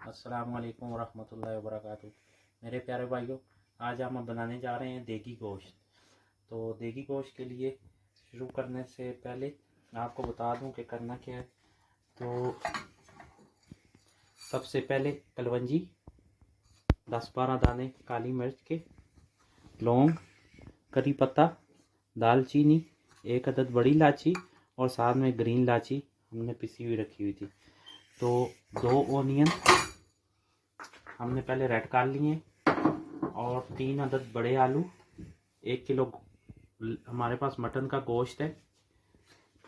अस्सलाम वालेकुम वरहमतुल्लाहि वबरकातुहू। मेरे प्यारे भाइयों, आज हम बनाने जा रहे हैं देगी गोश्त। तो देगी गोश्त के लिए शुरू करने से पहले आपको बता दूं कि करना क्या है। तो सबसे पहले कलवंजी 10-12 दाने काली मिर्च के, लौंग, करी पत्ता, दालचीनी, 1 अदद बड़ी इलायची और साथ में ग्रीन इलायची हमने पिसी हुई रखी हुई थी। तो 2 ओनियन हमने पहले रेड कर लिए और 3 अदद बड़े आलू, 1 किलो हमारे पास मटन का गोश्त है।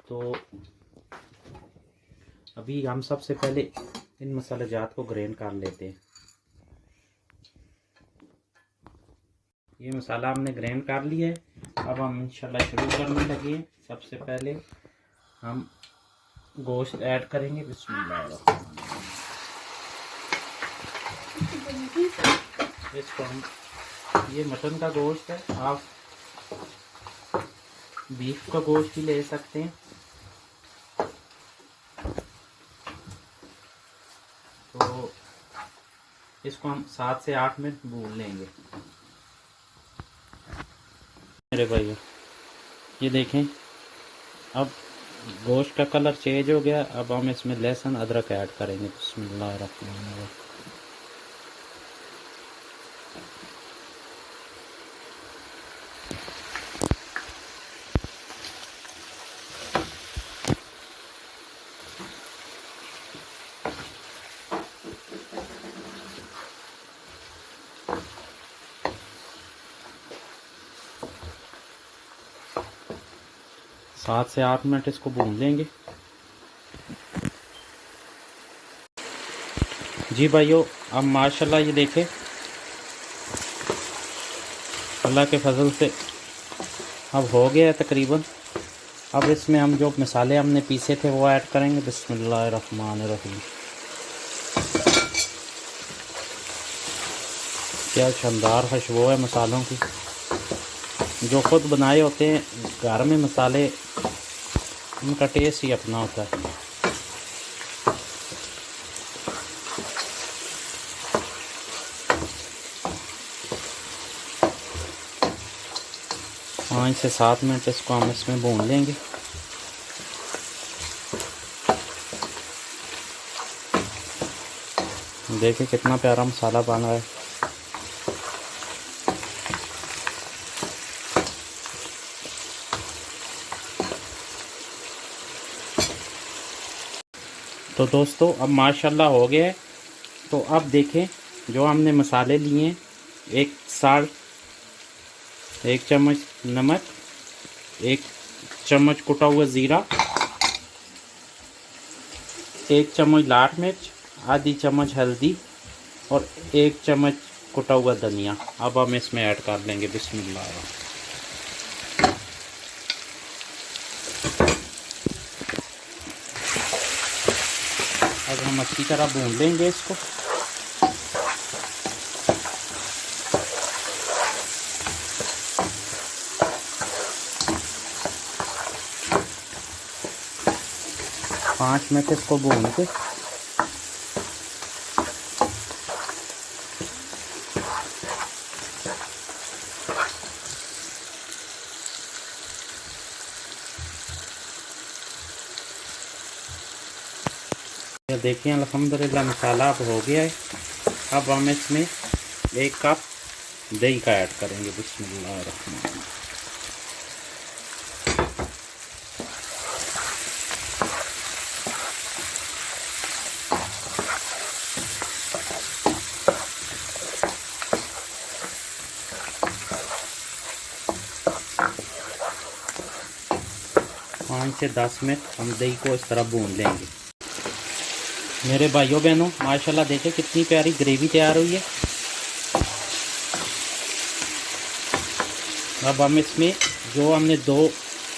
तो अभी हम सबसे पहले इन मसालेजात को ग्राइंड कर लेते हैं। ये मसाला हमने ग्राइंड कर लिया है। अब हम इंशाल्लाह शुरू करने लगे। सबसे पहले हम गोश्त ऐड करेंगे। बिस्मिल्लाह। इसको हम, ये मटन का गोश्त है, आप बीफ का गोश्त भी ले सकते हैं। तो इसको हम 7 से 8 मिनट भून लेंगे। मेरे भाइयों, ये देखें, अब गोश्त का कलर चेंज हो गया। अब हम इसमें लहसुन अदरक ऐड करेंगे। बिस्मिल्लाहिर्रहमानिर्रहीम। सात से 8 मिनट इसको भून लेंगे। जी भाइयों, अब माशाल्लाह ये देखें, अल्लाह के फजल से अब हो गया है तकरीबन। अब इसमें हम जो मसाले हमने पीसे थे वो ऐड करेंगे। बिस्मिल्लाहिर्रहमानिर्रहीम। क्या शानदार खुशबू है मसालों की। जो खुद बनाए होते हैं घर में मसाले, उनका टेस्ट ही अपना होता है। पाँच से 7 मिनट इसको हम इसमें भून लेंगे। देखिए कितना प्यारा मसाला बना है। तो दोस्तों, अब माशाल्लाह हो गया है। तो अब देखें, जो हमने मसाले लिए हैं, 1 साल्ट, 1 चम्मच नमक, 1 चम्मच कुटा हुआ ज़ीरा, 1 चम्मच लाल मिर्च, आधी चम्मच हल्दी और 1 चम्मच कुटा हुआ धनिया। अब हम इसमें ऐड कर लेंगे। बिस्मिल्लाह। अब हम अच्छी तरह भून लेंगे इसको। पाँच मिनट इसको भून के देखिए, अल्हम्दुलिल्लाह मसाला अब हो गया है। अब हम इसमें 1 कप दही का ऐड करेंगे। बिस्मिल्लाहिर्रहमानिर्रहीम। पाँच से 10 मिनट हम दही को इस तरह भून लेंगे। मेरे भाइयों बहनों, माशाल्लाह देखें कितनी प्यारी ग्रेवी तैयार हुई है। अब हम इसमें जो हमने 2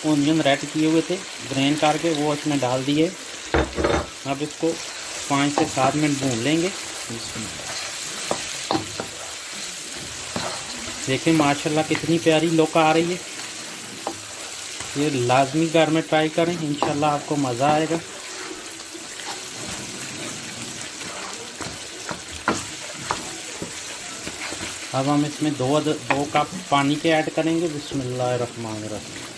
ओनियन रेड किए हुए थे ग्राइंड करके, वो इसमें डाल दिए। अब इसको 5 से 7 मिनट भून लेंगे। देखें माशाल्लाह कितनी प्यारी लुक आ रही है। ये लाजमी घर में ट्राई करें, इंशाल्लाह आपको मज़ा आएगा। अब हम इसमें दो कप पानी के ऐड करेंगे। बिस्मिल्लाहिर्रहमानिर्रहीम।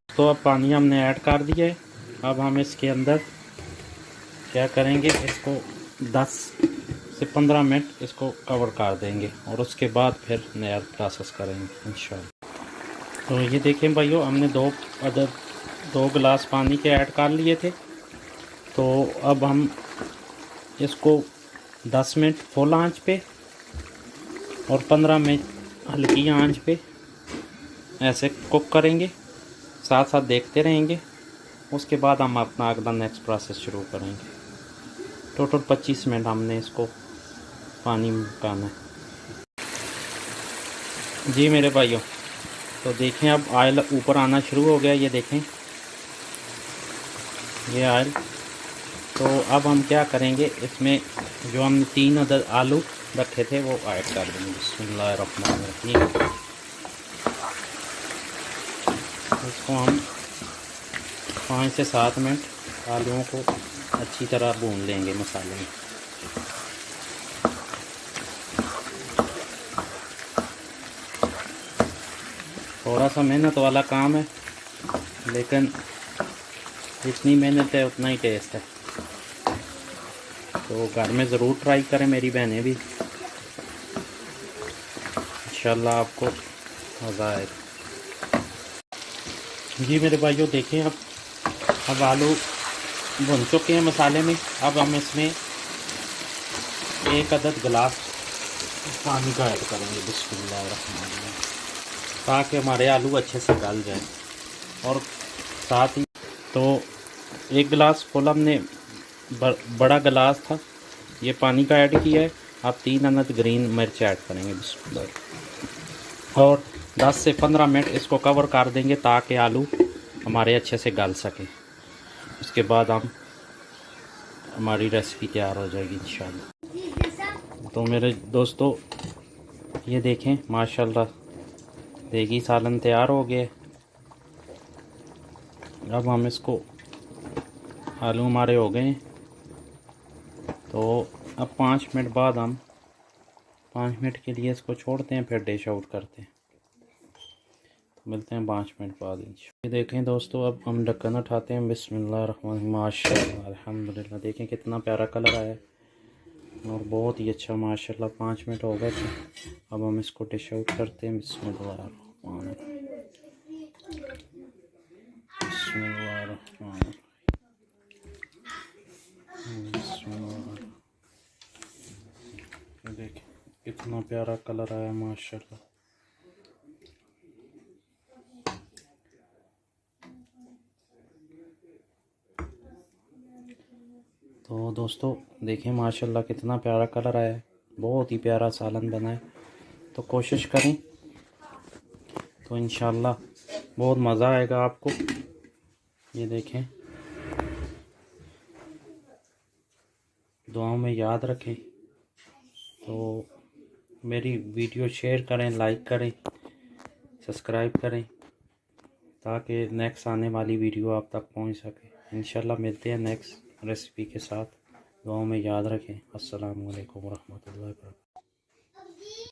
तो अब पानी हमने ऐड कर दिया है। अब हम इसके अंदर क्या करेंगे, इसको 10 से 15 मिनट इसको कवर कर देंगे और उसके बाद फिर नया प्रोसेस करेंगे इंशाल्लाह। तो ये देखें भाइयों, हमने दो गिलास पानी के ऐड कर लिए थे। तो अब हम इसको 10 मिनट फुल आंच पे और 15 मिनट हल्की आंच पे ऐसे कुक करेंगे, साथ साथ देखते रहेंगे। उसके बाद हम अपना अगला नेक्स्ट प्रोसेस शुरू करेंगे। टोटल 25 मिनट हमने इसको पानी में पकाना है। जी मेरे भाइयों, तो देखें अब ऑयल ऊपर आना शुरू हो गया। ये देखें ये ऑयल। तो अब हम क्या करेंगे, इसमें जो हमने 3 अदद आलू रखे थे वो ऐड कर देंगे। बिस्मिल्लाहिर्रहमानिर्रहीम। इसको हम 5 से 7 मिनट आलूओं को अच्छी तरह भून लेंगे मसाले में। थोड़ा सा मेहनत वाला काम है, लेकिन जितनी मेहनत है उतना ही टेस्ट है। तो घर में ज़रूर ट्राई करें मेरी बहनें भी, इंशाल्लाह आपको मज़ा आएगा। जी मेरे भाइयों देखें, अब आलू भुन चुके हैं मसाले में। अब हम इसमें 1 अदद गिलास पानी का ऐड करेंगे। बिस्मिल्लाहिर्रहमानिर्रहीम, ताकि हमारे आलू अच्छे से गल जाए। और साथ ही तो 1 गिलास फुल हमने बड़ा गिलास था ये पानी का ऐड किया है। आप 3 अदद ग्रीन मिर्च ऐड करेंगे। बिस्मिल्लाह। और 10 से 15 मिनट इसको कवर कर देंगे ताकि आलू हमारे अच्छे से गल सके। उसके बाद हमारी रेसिपी तैयार हो जाएगी इंशाल्लाह। तो मेरे दोस्तों ये देखें माशाल्लाह देगी सालन तैयार हो गया। अब हम इसको, आलू हमारे हो गए। तो अब 5 मिनट बाद हम 5 मिनट के लिए इसको छोड़ते हैं, फिर डिश आउट करते हैं। तो मिलते हैं 5 मिनट बाद। ये देखें दोस्तों, अब हम ढक्कन उठाते हैं। बिस्मिल्लाहिर्रहमानिर्रहीम। माशाल्लाह अल्हम्दुलिल्लाह, देखें कितना प्यारा कलर आया है और बहुत ही अच्छा माशाल्लाह। 5 मिनट हो गए थे। अब हम इसको डिश आउट करते हैं। बिस्मिल्लाहिर्रहमानिर्रहीम। देखिए कितना प्यारा कलर आया माशाल्लाह। तो दोस्तों देखें माशाल्लाह कितना प्यारा कलर आया है, बहुत ही प्यारा सालन बना है। तो कोशिश करें तो इंशाल्लाह बहुत मज़ा आएगा आपको। ये देखें, दुआओं में याद रखें। तो मेरी वीडियो शेयर करें, लाइक करें, सब्सक्राइब करें, ताकि नेक्स्ट आने वाली वीडियो आप तक पहुंच सके। इंशाल्लाह मिलते हैं नेक्स्ट रेसिपी के साथ। दुआओं में याद रखें। अस्सलामु अलैकुम वरहमतुल्लाहि वबरकातुहू।